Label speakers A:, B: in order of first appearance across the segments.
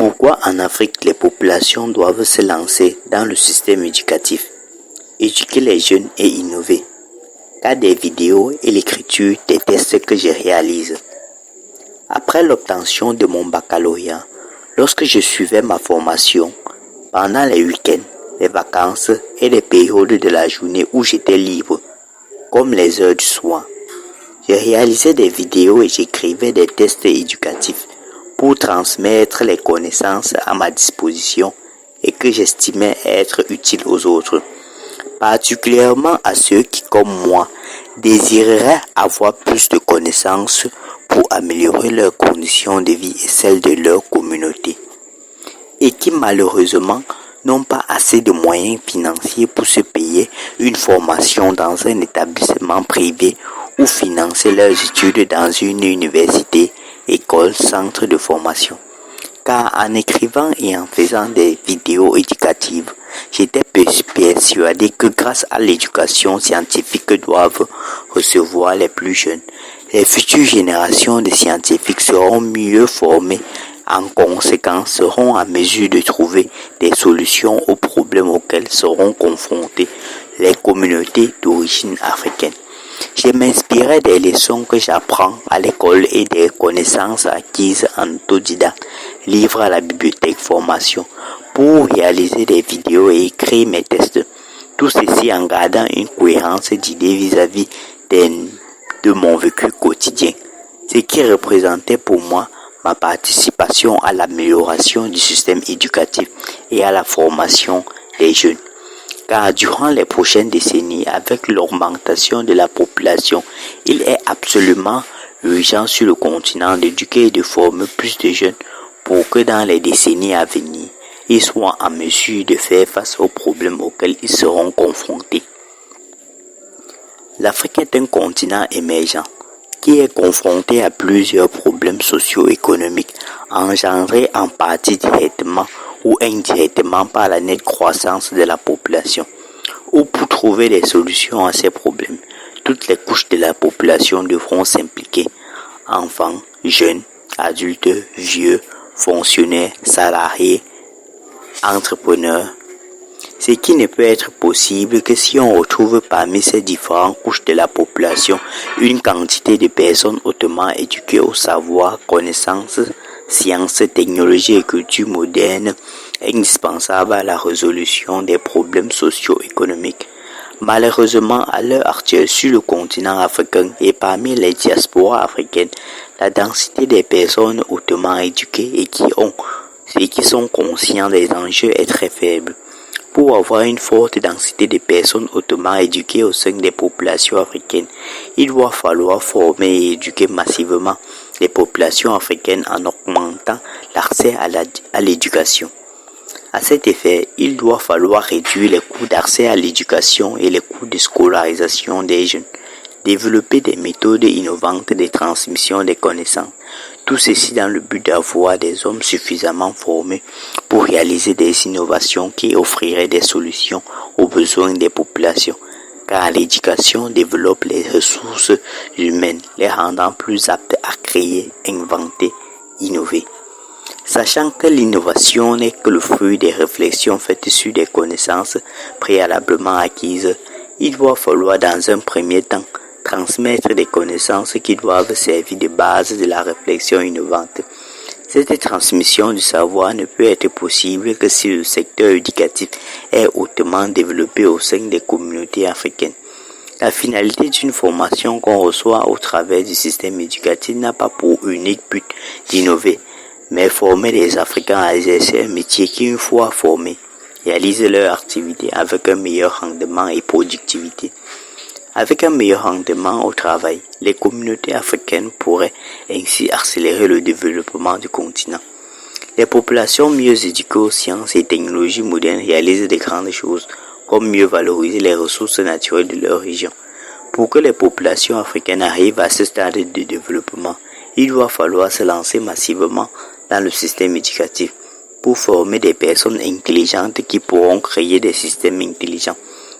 A: Pourquoi en Afrique les populations doivent se lancer dans le système éducatif, éduquer les jeunes et innover? Car des vidéos et l'écriture des tests que je réalise. Après l'obtention de mon baccalauréat, lorsque je suivais ma formation, pendant les week-ends, les vacances et les périodes de la journée où j'étais libre, comme les heures du soir, je réalisais des vidéos et j'écrivais des tests éducatifs pour transmettre les connaissances à ma disposition et que j'estimais être utiles aux autres, particulièrement à ceux qui, comme moi, désireraient avoir plus de connaissances pour améliorer leurs conditions de vie et celles de leur communauté, et qui malheureusement n'ont pas assez de moyens financiers pour se payer une formation dans un établissement privé ou financer leurs études dans une université, école, centre de formation. Car en écrivant et en faisant des vidéos éducatives, j'étais persuadé que grâce à l'éducation scientifique que doivent recevoir les plus jeunes, les futures générations de scientifiques seront mieux formées, en conséquence seront en mesure de trouver des solutions aux problèmes auxquels seront confrontées les communautés d'origine africaine. Je m'inspirais des leçons que j'apprends à l'école et des connaissances acquises en autodidacte, livres à la bibliothèque, formation, pour réaliser des vidéos et écrire mes tests. Tout ceci en gardant une cohérence d'idées vis-à-vis de mon vécu quotidien, ce qui représentait pour moi ma participation à l'amélioration du système éducatif et à la formation des jeunes. Car durant les prochaines décennies, avec l'augmentation de la population, il est absolument urgent sur le continent d'éduquer et de former plus de jeunes pour que dans les décennies à venir, ils soient en mesure de faire face aux problèmes auxquels ils seront confrontés. L'Afrique est un continent émergent qui est confronté à plusieurs problèmes socio-économiques engendrés en partie directement ou indirectement par la nette croissance de la population. Ou pour trouver des solutions à ces problèmes, toutes les couches de la population devront s'impliquer. Enfants, jeunes, adultes, vieux, fonctionnaires, salariés, entrepreneurs. Ce qui ne peut être possible que si on retrouve parmi ces différentes couches de la population une quantité de personnes hautement éduquées au savoir, connaissances, sciences, technologies et culture moderne, indispensables à la résolution des problèmes socio-économiques. Malheureusement, à l'heure actuelle, sur le continent africain et parmi les diasporas africaines, la densité des personnes hautement éduquées et qui sont conscients des enjeux est très faible. Pour avoir une forte densité de personnes hautement éduquées au sein des populations africaines, il va falloir former et éduquer massivement les populations africaines en augmentant l'accès à l'éducation. À cet effet, il doit falloir réduire les coûts d'accès à l'éducation et les coûts de scolarisation des jeunes, développer des méthodes innovantes de transmission des connaissances, tout ceci dans le but d'avoir des hommes suffisamment formés pour réaliser des innovations qui offriraient des solutions aux besoins des populations, car l'éducation développe les ressources humaines, les rendant plus aptes à créer, inventer, innover. Sachant que l'innovation n'est que le fruit des réflexions faites sur des connaissances préalablement acquises, il va falloir dans un premier temps transmettre des connaissances qui doivent servir de base de la réflexion innovante. Cette transmission du savoir ne peut être possible que si le secteur éducatif est hautement développé au sein des communautés africaines. La finalité d'une formation qu'on reçoit au travers du système éducatif n'a pas pour unique but d'innover, mais former les Africains à exercer un métier qui, une fois formés, réalisent leur activité avec un meilleur rendement et productivité. Avec un meilleur rendement au travail, les communautés africaines pourraient ainsi accélérer le développement du continent. Les populations mieux éduquées aux sciences et technologies modernes réalisent de grandes choses, comme mieux valoriser les ressources naturelles de leur région. Pour que les populations africaines arrivent à ce stade de développement, il va falloir se lancer massivement dans le système éducatif pour former des personnes intelligentes qui pourront créer des systèmes intelligents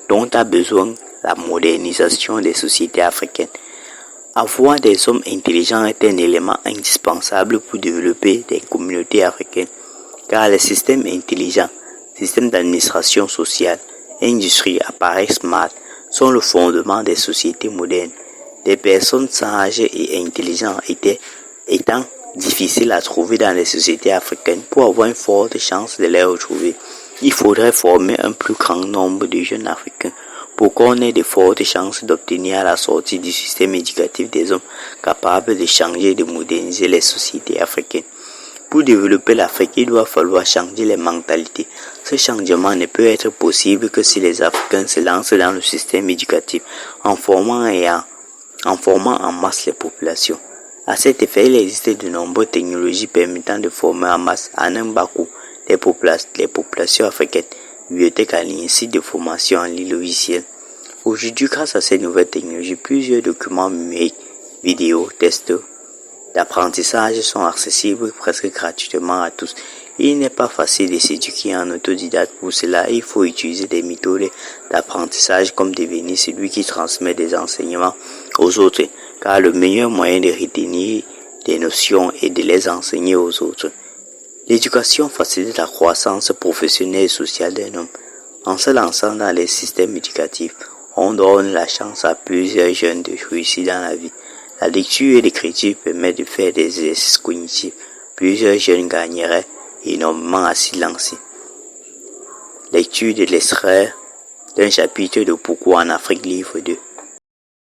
A: dont a besoin la modernisation des sociétés africaines. Avoir des hommes intelligents est un élément indispensable pour développer des communautés africaines. car les systèmes intelligents, systèmes d'administration sociale, industrie, appareils smart sont le fondement des sociétés modernes. Des personnes sages et intelligentes étant difficiles à trouver dans les sociétés africaines. Pour avoir une forte chance de les retrouver, il faudrait former un plus grand nombre de jeunes Africains pour qu'on ait de fortes chances d'obtenir à la sortie du système éducatif des hommes capables de changer et de moderniser les sociétés africaines. Pour développer l'Afrique, il doit falloir changer les mentalités. Ce changement ne peut être possible que si les Africains se lancent dans le système éducatif en formant en masse les populations. À cet effet, il existe de nombreuses technologies permettant de former en masse en un bas coût les populations africaines, bibliothèques en ligne, sites de formation en ligne logicielle. Aujourd'hui, grâce à ces nouvelles technologies, plusieurs documents numériques, vidéos, tests d'apprentissage sont accessibles presque gratuitement à tous. Il n'est pas facile de s'éduquer en autodidacte. Pour cela, il faut utiliser des méthodes d'apprentissage comme devenir celui qui transmet des enseignements aux autres, car le meilleur moyen de retenir des notions est de les enseigner aux autres. L'éducation facilite la croissance professionnelle et sociale d'un homme. En se lançant dans les systèmes éducatifs, on donne la chance à plusieurs jeunes de réussir dans la vie. La lecture et l'écriture permettent de faire des exercices cognitifs. Plusieurs jeunes gagneraient énormément à s'y lancer. Lecture de l'extrait d'un chapitre de Pourquoi en Afrique, livre 2.